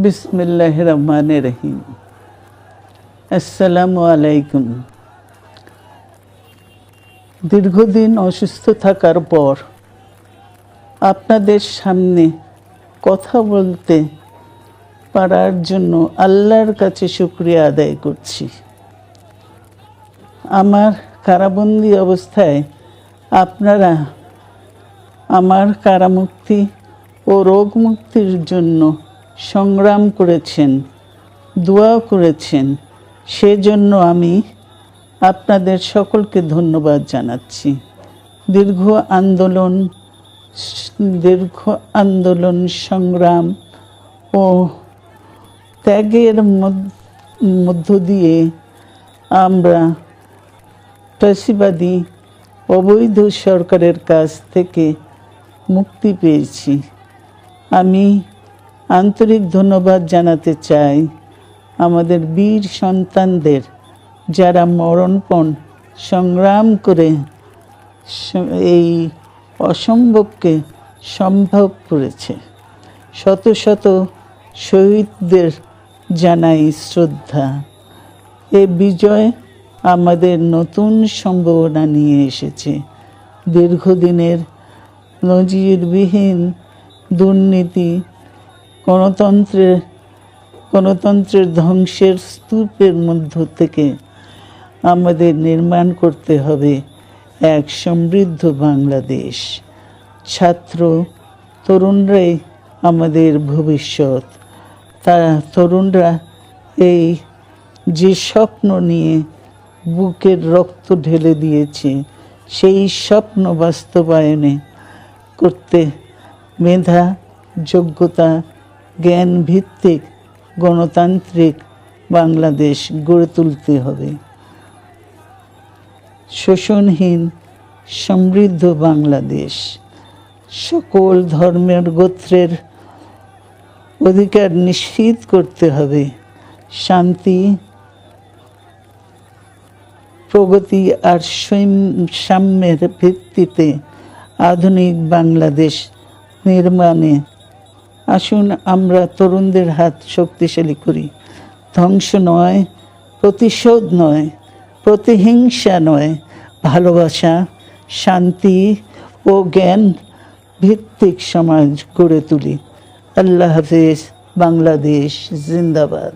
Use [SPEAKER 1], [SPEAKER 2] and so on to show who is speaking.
[SPEAKER 1] বিসমিল্লাহির রহমানির রহিম। আসসালামু আলাইকুম। দীর্ঘদিন অসুস্থ থাকার পর আপনাদের সামনে কথা বলতে পারার জন্য আল্লাহর কাছে শুকরিয়া আদায় করছি। আমার কারাবন্দী অবস্থায় আপনারা আমার কারামুক্তি ও রোগ মুক্তির জন্য সংগ্রাম করেছেন, দোয়া করেছেন। সেজন্য আমি আপনাদের সকলকে ধন্যবাদ জানাচ্ছি। দীর্ঘ আন্দোলন সংগ্রাম ও ত্যাগের মধ্য দিয়ে আমরা ফ্যাসিবাদী অবৈধ সরকারের কাছ থেকে মুক্তি পেয়েছি। আমি আন্তরিক ধন্যবাদ জানাতে চাই আমাদের বীর সন্তানদের, যারা মরণপণ সংগ্রাম করে এই অসম্ভবকে সম্ভব করেছে। শত শত শহীদদের জানাই শ্রদ্ধা। এ বিজয় আমাদের নতুন সম্ভাবনা নিয়ে এসেছে। দীর্ঘদিনের নজিরবিহীন দুর্নীতি, গণতন্ত্রের ধ্বংসের স্তূপের মধ্য থেকে আমাদের নির্মাণ করতে হবে এক সমৃদ্ধ বাংলাদেশ। ছাত্র তরুণরাই আমাদের ভবিষ্যৎ। তরুণরা এই যে স্বপ্ন নিয়ে বুকের রক্ত ঢেলে দিয়েছে, সেই স্বপ্ন বাস্তবায়নে করতে মেধা, যোগ্যতা, জ্ঞান ভিত্তিক গণতান্ত্রিক বাংলাদেশ গড়ে তুলতে হবে। শোষণহীন সমৃদ্ধ বাংলাদেশ। সকল ধর্মের গোত্রের অধিকার নিশ্চিত করতে হবে। শান্তি, প্রগতি আর সাম্যের ভিত্তিতে আধুনিক বাংলাদেশ নির্মাণে আসুন আমরা তরুণদের হাত শক্তিশালী করি। ধ্বংস নয়, প্রতিশোধ নয়, প্রতিহিংসা নয়, ভালোবাসা, শান্তি ও জ্ঞান ভিত্তিক সমাজ গড়ে তুলি। আল্লাহ হাফেজ। বাংলাদেশ জিন্দাবাদ।